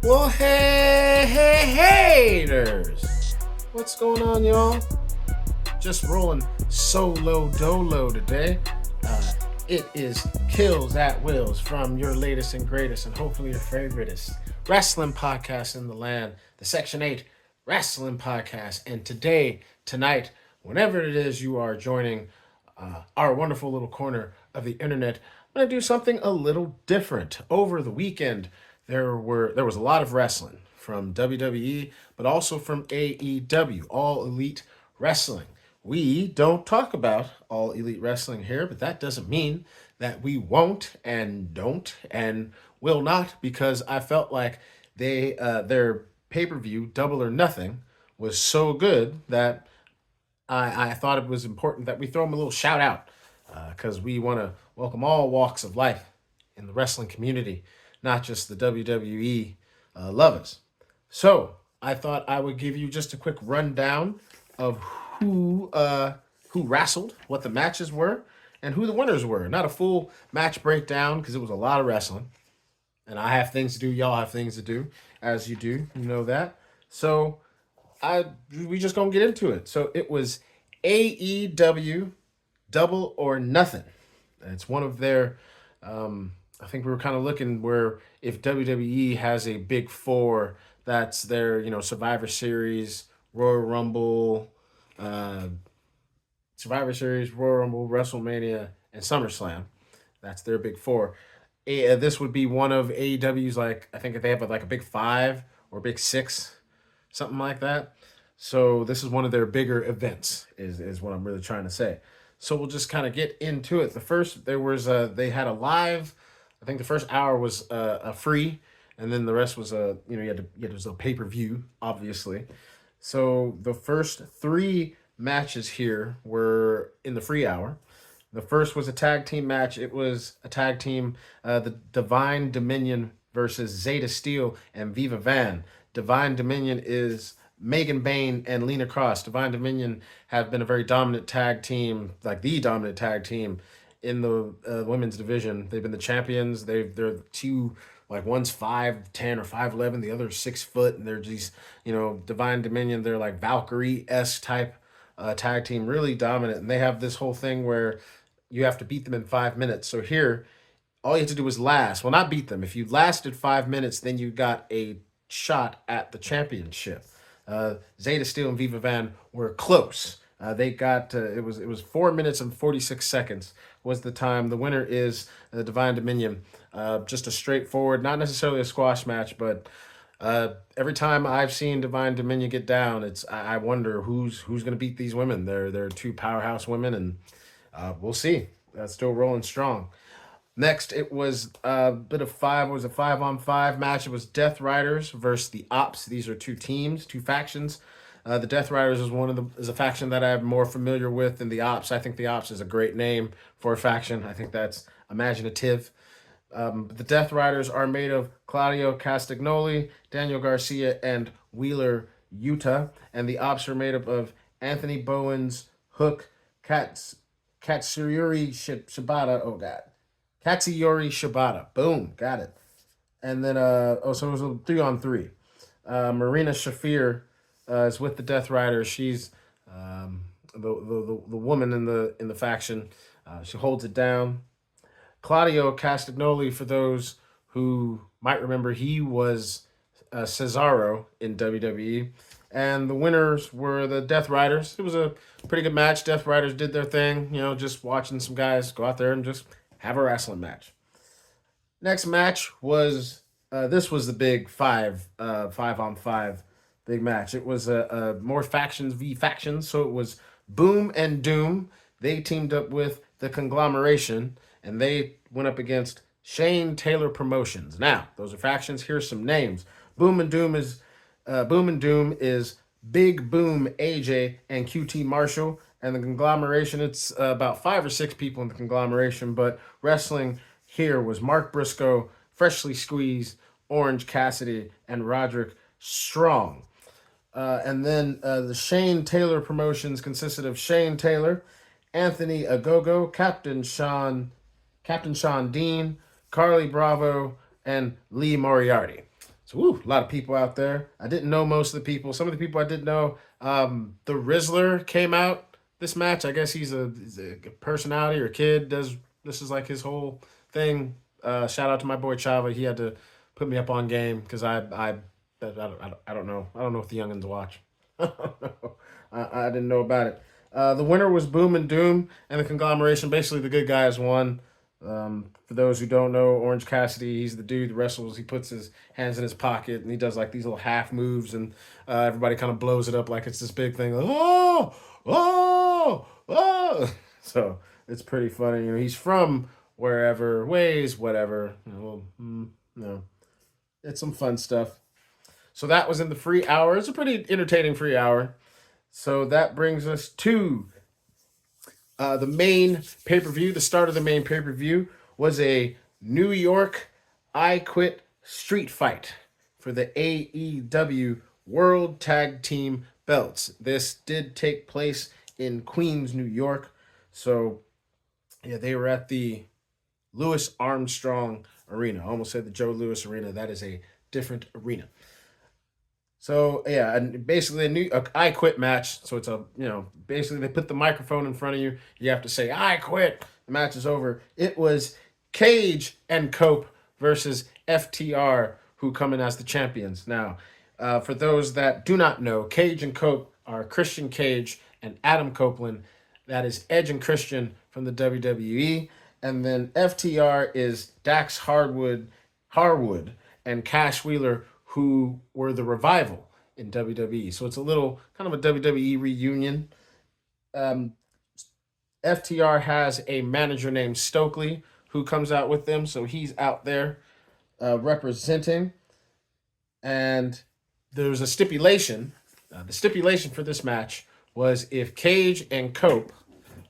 Well, hey, haters. What's going on, y'all? Just rolling solo dolo today. It is Kills at Wills from your latest and greatest and hopefully your favoriteest wrestling podcast in the land, the Section 8 Wrestling Podcast. And tonight, whenever it is you are joining our wonderful little corner of the internet, I'm going to do something a little different. Over the weekend, there was a lot of wrestling from WWE, but also from AEW, All Elite Wrestling. We don't talk about All Elite Wrestling here, but that doesn't mean that we won't and don't and will not, because I felt like their pay-per-view Double or Nothing was so good that I thought it was important that we throw them a little shout out, because we want to welcome all walks of life in the wrestling community, not just the WWE lovers. So I thought I would give you just a quick rundown of who wrestled, what the matches were, and who the winners were. Not a full match breakdown because it was a lot of wrestling, and I have things to do. Y'all have things to do, as you do. You know that. So we just gonna get into it. So it was AEW Double or Nothing. It's one of their. I think we were kind of looking where if WWE has a big four, that's their Survivor Series, Royal Rumble, Survivor Series, Royal Rumble, WrestleMania, and SummerSlam. That's their big four. This would be one of AEW's, like, I think they have like a big five or big six, something like that. So this is one of their bigger events, is what I'm really trying to say. So we'll just kind of get into it. They had a live. I think the first hour was a free, and then the rest was you had to get a pay-per-view, obviously. So the first three matches here were in the free hour. The first was a tag team match. It was a tag team, the Divine Dominion versus Zeta Steel and Viva Van. Divine Dominion is Megan Bain and Lena Cross. Divine Dominion have been a very dominant tag team, like the dominant tag team in the women's division. They've been the champions. They're two, like, one's 5'10" or 5'11", the other's 6 foot, and they're these, Divine Dominion. They're like Valkyrie-esque type tag team, really dominant, and they have this whole thing where you have to beat them in 5 minutes. So here, all you have to do is last. Well, not beat them. If you lasted 5 minutes, then you got a shot at the championship. Zeta Steel and Viva Van were close. They got it was 4 minutes and 46 seconds was the time. The winner is the Divine Dominion. Just a straightforward, not necessarily a squash match, but every time I've seen Divine Dominion get down, I wonder who's going to beat these women. They're two powerhouse women, and we'll see. Still rolling strong. Next, it was a bit of five. It was a 5-on-5 match. It was Death Riders versus the Ops. These are two teams, two factions. The Death Riders is a faction that I'm more familiar with than the Ops. I think the Ops is a great name for a faction. I think that's imaginative. The Death Riders are made of Claudio Castagnoli, Daniel Garcia, and Wheeler Yuta, and the Ops are made up of Anthony Bowens, Hook, Katsuyori Shibata. Oh God. Katsuyori Shibata. Boom. Got it. And then, so it was a 3-on-3. Marina Shafir is with the Death Riders. She's the woman in the faction. She holds it down. Claudio Castagnoli, for those who might remember, he was Cesaro in WWE. And the winners were the Death Riders. It was a pretty good match. Death Riders did their thing, just watching some guys go out there and just have a wrestling match. Next match was this was the big 5-on-5 big match. It was a more factions v factions. So it was Boom and Doom. They teamed up with the Conglomeration, and they went up against Shane Taylor Promotions. Now, those are factions. Here's some names. Boom and Doom is Big Boom AJ and QT Marshall. And the Conglomeration, it's about 5 or 6 people in the Conglomeration, but wrestling here was Mark Briscoe, Freshly Squeezed, Orange Cassidy, and Roderick Strong. And then the Shane Taylor Promotions consisted of Shane Taylor, Anthony Agogo, Captain Sean Dean, Carly Bravo, and Lee Moriarty. So, a lot of people out there. I didn't know most of the people. Some of the people I did know. The Rizzler came out this match. I guess he's a personality or kid. Does this is like his whole thing. Shout out to my boy Chava. He had to put me up on game because I don't know. I don't know if the youngins watch. I don't know. I didn't know about it. The winner was Boom and Doom and the conglomeration. Basically, the good guys won. For those who don't know, Orange Cassidy, he's the dude that wrestles. He puts his hands in his pocket and he does like these little half moves, and everybody kind of blows it up like it's this big thing. Like, oh, oh, oh. So it's pretty funny. You know, he's from wherever, ways, whatever. It's some fun stuff. So that was in the free hour. It's a pretty entertaining free hour. So that brings us to the main pay per view. The start of the main pay per view was a New York I Quit street fight for the AEW World Tag Team belts. This did take place in Queens, New York. So, yeah, they were at the Louis Armstrong Arena. I almost said the Joe Louis Arena. That is a different arena. So yeah, and basically a I quit match. So it's a basically they put the microphone in front of you. You have to say I quit. The match is over. It was Cage and Cope versus FTR, who come in as the champions. Now, for those that do not know, Cage and Cope are Christian Cage and Adam Copeland. That is Edge and Christian from the WWE, and then FTR is Dax Harwood, and Cash Wheeler, who were the revival in WWE. So it's a little kind of a WWE reunion. Um, FTR has a manager named Stokely who comes out with them. So he's out there representing. And there's a stipulation. The stipulation for this match was if Cage and Cope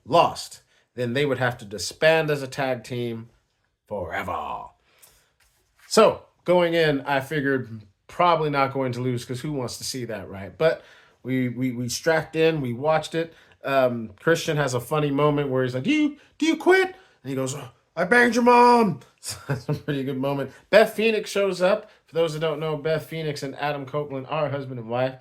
lost, then they would have to disband as a tag team forever. So going in, I figured probably not going to lose because who wants to see that, right? But we strapped in, we watched it. Christian has a funny moment where he's like, "Do you quit?" And he goes, "Oh, I banged your mom." So that's a pretty good moment. Beth Phoenix shows up. For those that don't know, Beth Phoenix and Adam Copeland are husband and wife.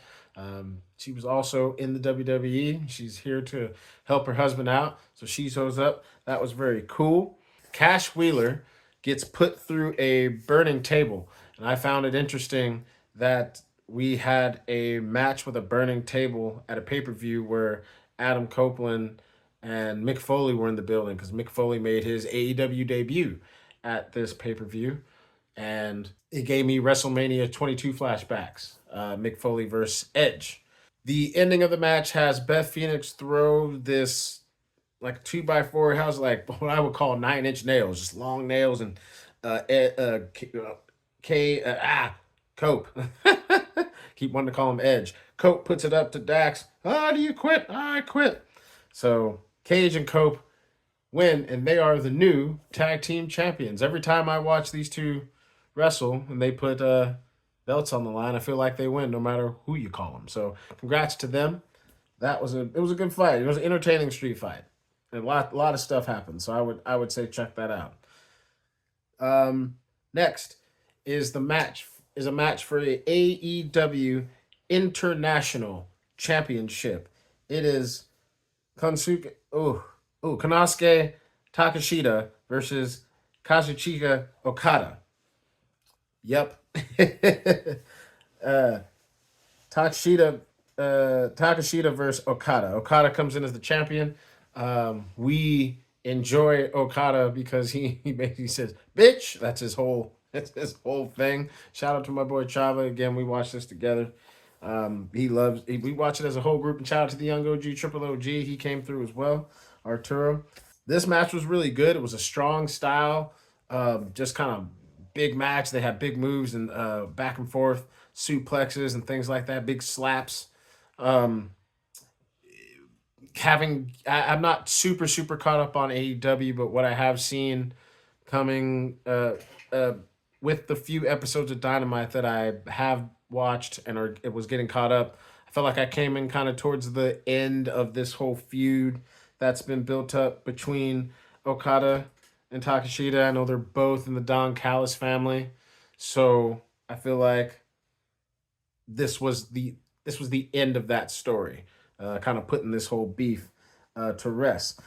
She was also in the WWE. She's here to help her husband out, so she shows up. That was very cool. Cash Wheeler gets put through a burning table. And I found it interesting that we had a match with a burning table at a pay per view where Adam Copeland and Mick Foley were in the building because Mick Foley made his AEW debut at this pay per view. And it gave me WrestleMania 22 flashbacks. Mick Foley versus Edge. The ending of the match has Beth Phoenix throw this like 2x4 house, like what I would call 9-inch nails, just long nails, and K Cope. Keep wanting to call him Edge. Cope puts it up to Dax. Do you quit? I quit. So Cage and Cope win, and they are the new tag team champions. Every time I watch these two wrestle and they put belts on the line, I feel like they win no matter who you call them. So congrats to them. It was a good fight. It was an entertaining street fight. And a lot of stuff happened. So I would say check that out. Next is a match for the AEW International Championship. It is Konosuke Takeshita versus Kazuchika Okada. Yep. Takeshita versus Okada. Okada comes in as the champion. We enjoy Okada because he basically says, "Bitch." That's his whole thing. Shout out to my boy Chava. Again, we watched this together. We watch it as a whole group. And shout out to the young OG, Triple OG. He came through as well. Arturo. This match was really good. It was a strong style, just kind of big match. They had big moves and back and forth suplexes and things like that. Big slaps. I'm not super caught up on AEW, but what I have seen coming with the few episodes of Dynamite that I have watched it was getting caught up. I felt like I came in kind of towards the end of this whole feud that's been built up between Okada and Takeshita. I know they're both in the Don Callis family, so I feel like this was the this was the end of that story, kind of putting this whole beef to rest.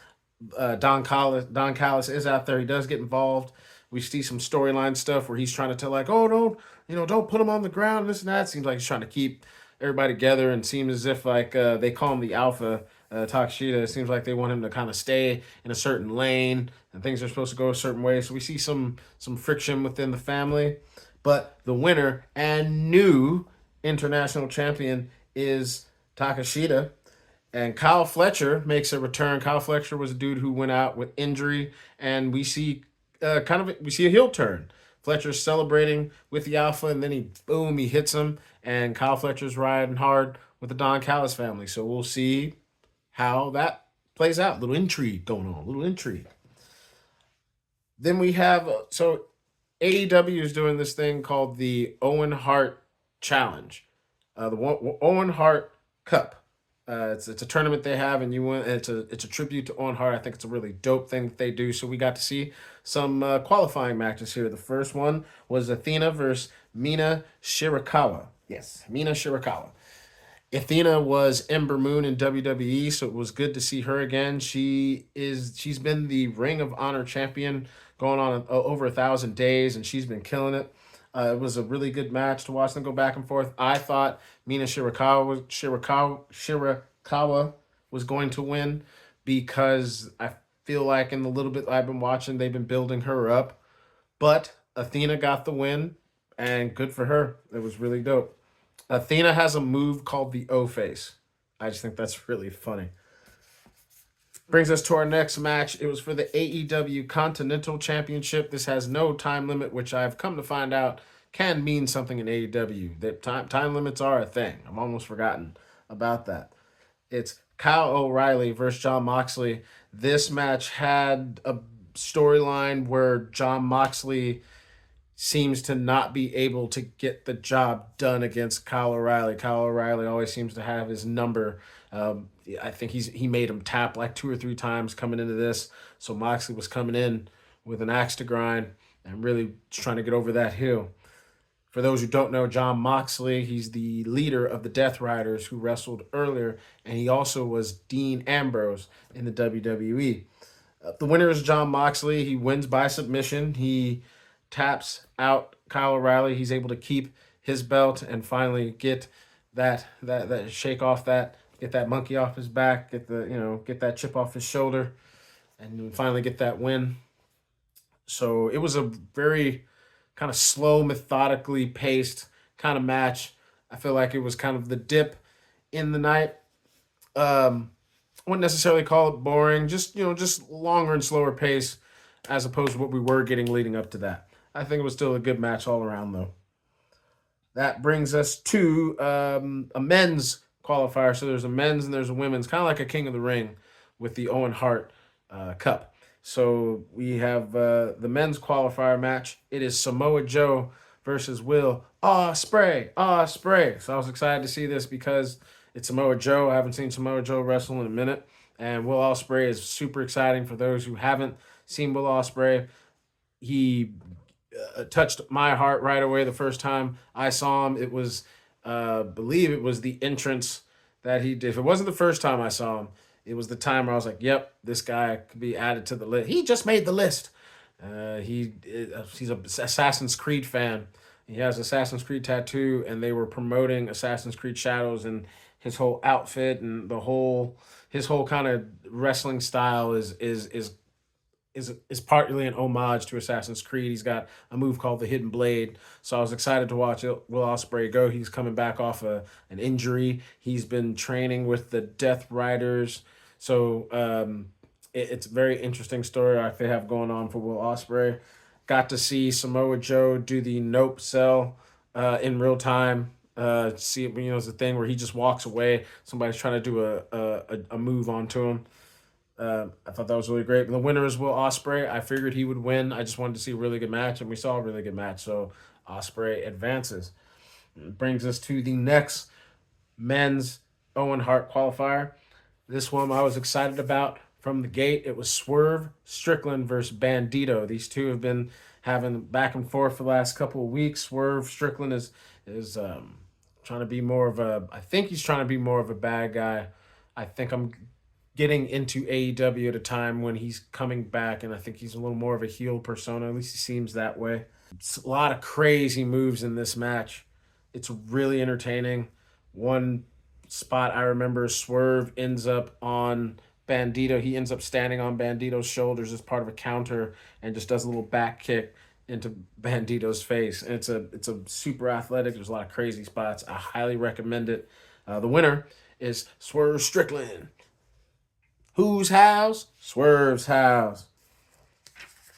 Don Callis is out there. He does get involved. We see some storyline stuff where he's trying to tell like, oh, don't put him on the ground. And this and that. Seems like he's trying to keep everybody together, and seems as if like they call him the alpha. Takashita. It seems like they want him to kind of stay in a certain lane, and things are supposed to go a certain way. So we see some friction within the family, but the winner and new international champion is Takashita. And Kyle Fletcher makes a return. Kyle Fletcher was a dude who went out with injury, and we see we see a heel turn. Fletcher's celebrating with the Alpha, and then he hits him, and Kyle Fletcher's riding hard with the Don Callis family. So we'll see how that plays out. Little intrigue going on. Little intrigue. Then we have AEW is doing this thing called the Owen Hart Challenge, Owen Hart Cup. It's a tournament they have, and you win. And it's a tribute to Owen Hart. I think it's a really dope thing that they do. So we got to see some qualifying matches here. The first one was Athena versus Mina Shirakawa. Yes, Mina Shirakawa. Athena was Ember Moon in WWE, so it was good to see her again. She's been the Ring of Honor champion going on over 1,000 days, and she's been killing it. It was a really good match to watch them go back and forth. I thought Shirakawa was going to win because I feel like in the little bit I've been watching, they've been building her up. But Athena got the win, and good for her. It was really dope. Athena has a move called the O face. I just think that's really funny. Brings us to our next match. It was for the AEW Continental Championship. This has no time limit, which I've come to find out can mean something in AEW. That time limits are a thing. I've almost forgotten about that. It's Kyle O'Reilly versus John Moxley. This match had a storyline where John Moxley seems to not be able to get the job done against Kyle O'Reilly. Kyle O'Reilly always seems to have his number. I think he made him tap like 2 or 3 times coming into this. So Moxley was coming in with an axe to grind and really trying to get over that hill. For those who don't know, John Moxley, he's the leader of the Death Riders who wrestled earlier, and he also was Dean Ambrose in the WWE. The winner is John Moxley. He wins by submission. He taps out Kyle O'Reilly. He's able to keep his belt and finally get that shake off that, get that monkey off his back, get that chip off his shoulder, and finally get that win. So it was a very kind of slow, methodically paced kind of match. I feel like it was kind of the dip in the night. I wouldn't necessarily call it boring, just longer and slower pace as opposed to what we were getting leading up to that. I think it was still a good match all around, though. That brings us to a men's qualifier. So there's a men's and there's a women's, kind of like a King of the Ring with the Owen Hart Cup. So we have the men's qualifier match. It is Samoa Joe versus Will Ospreay. Ospreay. So I was excited to see this because it's Samoa Joe. I haven't seen Samoa Joe wrestle in a minute. And Will Ospreay is super exciting for those who haven't seen Will Ospreay. He touched my heart right away the first time I saw him. It was, believe it was the entrance that he did. If it wasn't the first time I saw him, it was the time where I was like, yep, this guy could be added to the list. He just made the list. He's an Assassin's Creed fan. He has Assassin's Creed tattoo, and they were promoting Assassin's Creed Shadows, and his whole outfit and his whole kind of wrestling style is partly an homage to Assassin's Creed. He's got a move called the Hidden Blade. So I was excited to watch Will Ospreay go. He's coming back off an injury. He's been training with the Death Riders. So it's a very interesting story they have going on for Will Ospreay. Got to see Samoa Joe do the Nope Sell in real time. See, it's a thing where he just walks away. Somebody's trying to do a move onto him. I thought that was really great. The winner is Will Ospreay. I figured he would win. I just wanted to see a really good match, and we saw a really good match. So Ospreay advances. It brings us to the next men's Owen Hart qualifier. This one I was excited about from the gate, it was Swerve Strickland versus Bandito. These two have been having back and forth for the last couple of weeks. Swerve Strickland is trying to be more of a. I think he's trying to be more of a bad guy. I think I'm getting into AEW at a time when he's coming back, and I think he's a little more of a heel persona. At least he seems that way. It's a lot of crazy moves in this match. It's really entertaining. One spot I remember, Swerve ends up on Bandito. He ends up standing on Bandito's shoulders as part of a counter and just does a little back kick into Bandito's face. And it's a super athletic. There's a lot of crazy spots. I highly recommend it. The winner is Swerve Strickland. Whose house? Swerve's house.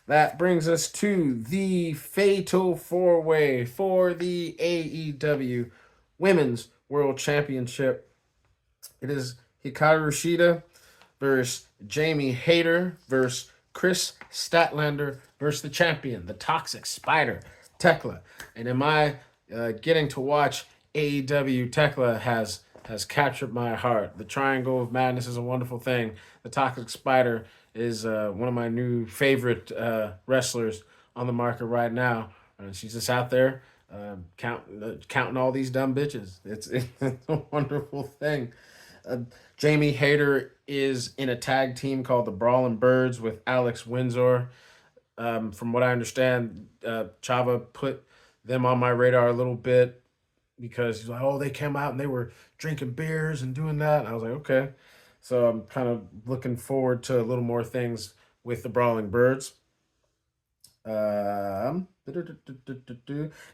That brings us to the Fatal 4-Way for the AEW Women's World Championship. It is Hikaru Shida versus Jamie Hayter versus Chris Statlander versus the champion, the Toxic Spider, Tekla. And in my getting to watch AEW, Tekla has captured my heart. The Triangle of Madness is a wonderful thing. The Toxic Spider is one of my new favorite wrestlers on the market right now. She's just out there counting all these dumb bitches. It's a wonderful thing. Jamie Hayter is in a tag team called the Brawling Birds with Alex Windsor. From what I understand, Chava put them on my radar a little bit because he's like, oh, they came out and they were drinking beers and doing that. And I was like, okay. So I'm kind of looking forward to a little more things with the Brawling Birds.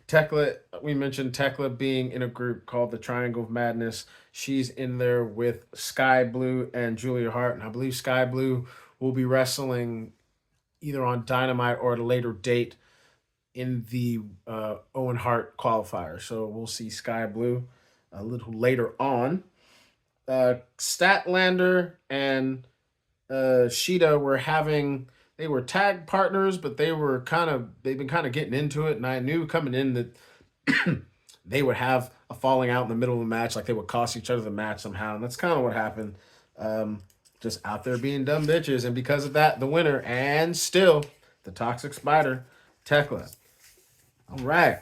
Tekla, we mentioned Tekla being in a group called the Triangle of Madness. She's in there with Sky Blue and Julia Hart, and I believe Sky Blue will be wrestling either on Dynamite or at a later date in the Owen Hart qualifier. So we'll see Sky Blue a little later on. Statlander and Sheeta they were tag partners, but they've been kind of getting into it, and I knew coming in that they would have a falling out in the middle of the match, like they would cost each other the match somehow, and that's kind of what happened. Just out there being dumb bitches, and because of that, the winner, and still the Toxic Spider, Tekla. All right,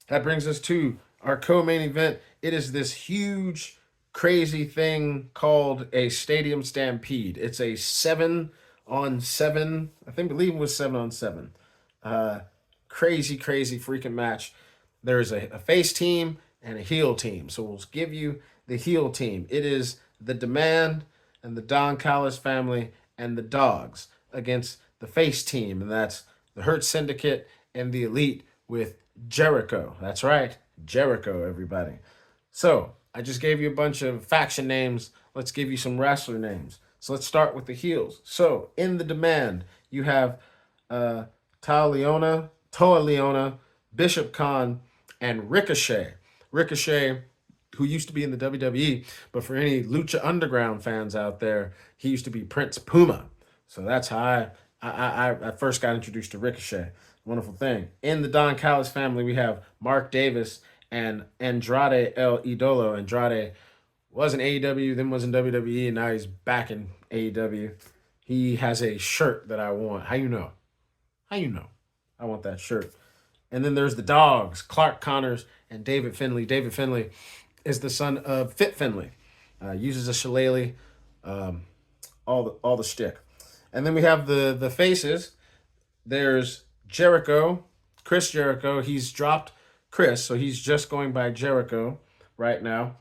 that brings us to our co-main event. It is this huge, crazy thing called a Stadium Stampede. It's a 7-on-7. Believe it was 7-on-7. Crazy freaking match. There's a face team and a heel team. So we'll give you the heel team. It is the Demand and the Don Callis family and the Dogs against the face team, and that's the Hurt Syndicate and the Elite with Jericho. That's right, Jericho, everybody. So I just gave you a bunch of faction names. Let's give you some wrestler names. So let's start with the heels. So in the Demand, you have Toa Leona, Bishop Khan, and Ricochet. Ricochet, who used to be in the WWE, but for any Lucha Underground fans out there, he used to be Prince Puma. So that's how I first got introduced to Ricochet. Wonderful thing. In the Don Callis family, we have Mark Davis and Andrade El Idolo. Andrade was in AEW, then was in WWE, and now he's back in AEW. He has a shirt that I want. How you know? I want that shirt. And then there's the Dogs, Clark Connors and David Finlay. David Finlay is the son of Fit Finlay. Uses a shillelagh, all the shtick. And then we have the faces. There's Jericho, Chris Jericho. He's dropped Chris, so he's just going by Jericho right now.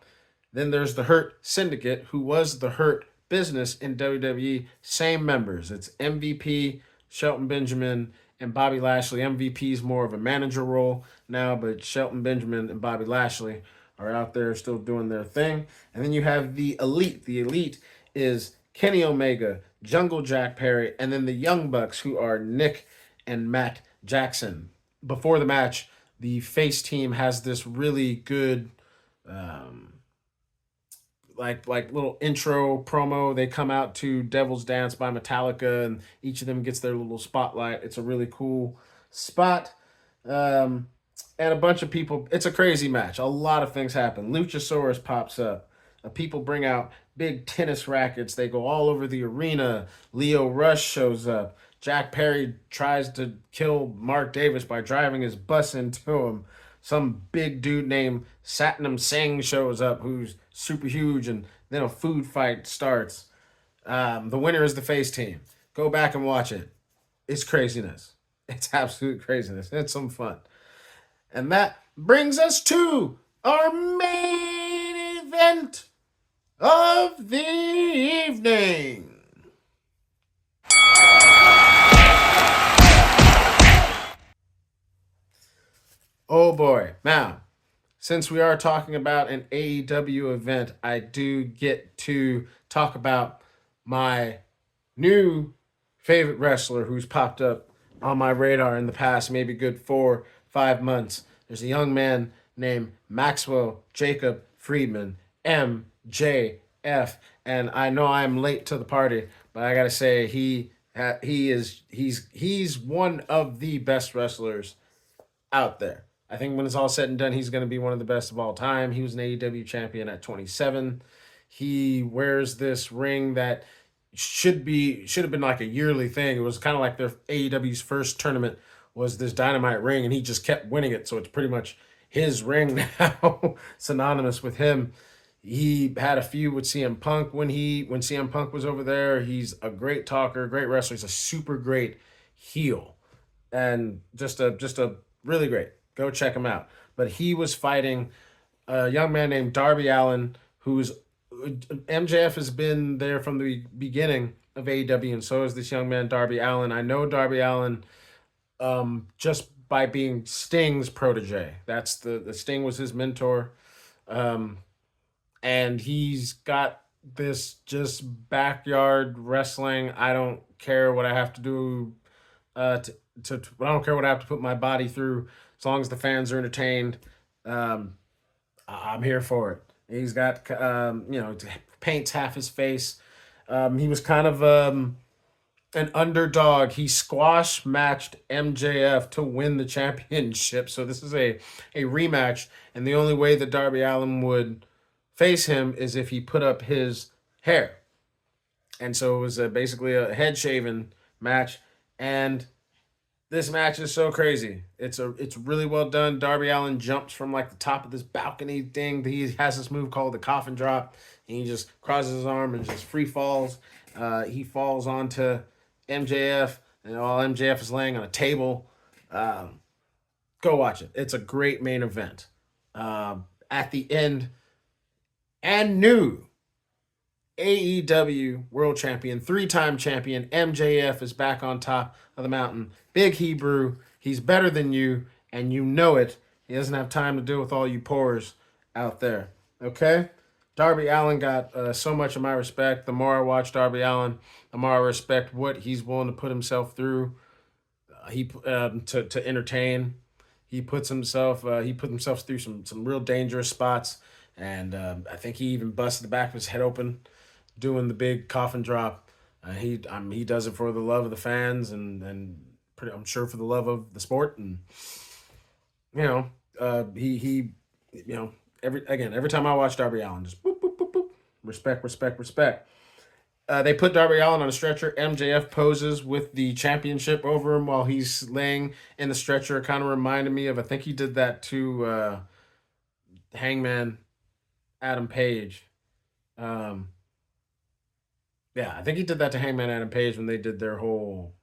Then there's the Hurt Syndicate, who was the Hurt Business in WWE. Same members. It's MVP, Shelton Benjamin, and Bobby Lashley. MVP is more of a manager role now, but Shelton Benjamin and Bobby Lashley are out there still doing their thing. And then you have the Elite. The Elite is Kenny Omega, Jungle Jack Perry, and then the Young Bucks, who are Nick and Matt Jackson. Before the match, the face team has this really good like little intro promo. They come out to Devil's Dance by Metallica, and each of them gets their little spotlight. It's a really cool spot. And a bunch of people. It's a crazy match. A lot of things happen. Luchasaurus pops up. People bring out big tennis rackets. They go all over the arena. Leo Rush shows up. Jack Perry tries to kill Mark Davis by driving his bus into him. Some big dude named Satnam Singh shows up who's super huge, and then a food fight starts. The winner is the face team. Go back and watch it. It's craziness. It's absolute craziness. It's some fun. And that brings us to our main event of the evening. Oh boy. Now, since we are talking about an AEW event, I do get to talk about my new favorite wrestler who's popped up on my radar in the past, maybe good 4, 5 months. There's a young man named Maxwell Jacob Friedman, MJF, and I know I'm late to the party, but I gotta say he's one of the best wrestlers out there. I think when it's all said and done, he's going to be one of the best of all time. He was an AEW champion at 27. He wears this ring that should have been like a yearly thing. It was kind of like their AEW's first tournament was this Dynamite ring, and he just kept winning it. So it's pretty much his ring now, synonymous with him. He had a feud with CM Punk when CM Punk was over there. He's a great talker, great wrestler. He's a super great heel, and just a really great. Go check him out. But he was fighting a young man named Darby Allin, who's MJF has been there from the beginning of AEW, and so is this young man Darby Allin. I know Darby Allin just by being Sting's protege. That's the Sting was his mentor, um, and he's got this just backyard wrestling. I don't care what I have to do I don't care what I have to put my body through as long as the fans are entertained. Um, I'm here for it. He's got paints half his face. He was kind of an underdog. He squash matched MJF to win the championship. So this is a rematch, and the only way that Darby Allin would face him is if he put up his hair. And so it was basically a head shaving match, and this match is so crazy. It's really well done. Darby Allin jumps from like the top of this balcony thing. He has this move called the coffin drop, and he just crosses his arm and just free falls. He falls onto MJF, and while MJF is laying on a table. Go watch it. It's a great main event. At the end, and new AEW World Champion, 3-time champion, MJF is back on top of the mountain. Big Hebrew, he's better than you, and you know it. He doesn't have time to deal with all you poors out there. Okay? Darby Allin got so much of my respect. The more I watch Darby Allin, the more I respect what he's willing to put himself through. He to entertain. He put himself through some real dangerous spots, and I think he even busted the back of his head open doing the big coffin drop. He does it for the love of the fans and I'm sure for the love of the sport. And he every time I watch Darby Allin, just boop boop boop boop, respect respect respect. They put Darby Allin on a stretcher. MJF poses with the championship over him while he's laying in the stretcher. It kind of reminded me of, I think he did that to Hangman Adam Page. Um, yeah, I think he did that to Hangman Adam Page when they did their whole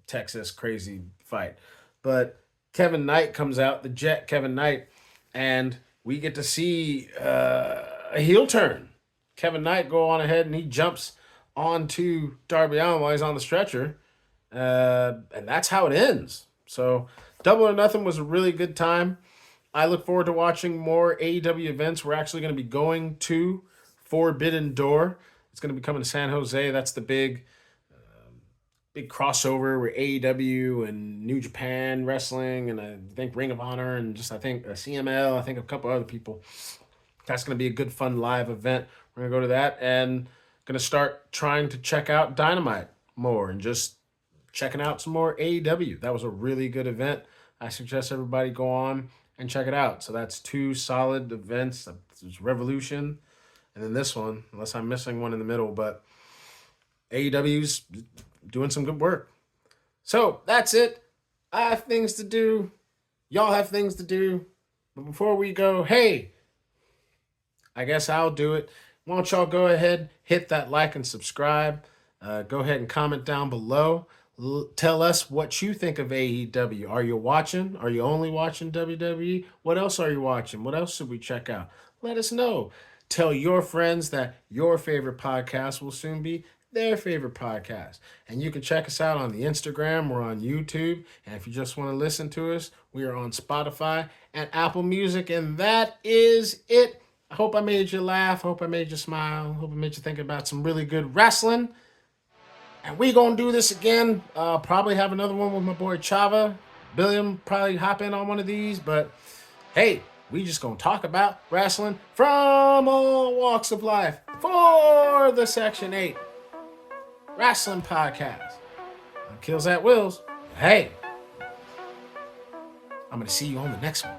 Texas crazy fight. But Kevin Knight comes out, the Jet Kevin Knight, and we get to see a heel turn. Kevin Knight go on ahead and he jumps onto Darby Allin while he's on the stretcher. And that's how it ends. So Double or Nothing was a really good time. I look forward to watching more AEW events. We're actually going to be going to Forbidden Door. It's going to be coming to San Jose. That's the big crossover where AEW and New Japan Wrestling and I think Ring of Honor and just I think CML, I think a couple other people. That's going to be a good fun live event. We're going to go to that and going to start trying to check out Dynamite more and just checking out some more AEW. That was a really good event. I suggest everybody go on and check it out. So that's two solid events. There's Revolution and then this one, unless I'm missing one in the middle. But AEW's doing some good work. So that's it. I have things to do. Y'all have things to do. But before we go, hey, I guess I'll do it. Why don't y'all go ahead, hit that like and subscribe. Go ahead and comment down below. Tell us what you think of AEW. Are you watching? Are you only watching WWE? What else are you watching? What else should we check out? Let us know. Tell your friends that your favorite podcast will soon be their favorite podcast. And you can check us out on the Instagram. We're on YouTube. And if you just want to listen to us, we are on Spotify and Apple Music. And that is it. I hope I made you laugh. I hope I made you smile. I hope I made you think about some really good wrestling. And we gonna do this again. Probably have another one with my boy Chava. Billiam probably hop in on one of these. But hey, we just gonna talk about wrestling from all walks of life for the Section 8 Wrestling Podcast. Kills at Wills. Hey, I'm gonna see you on the next one.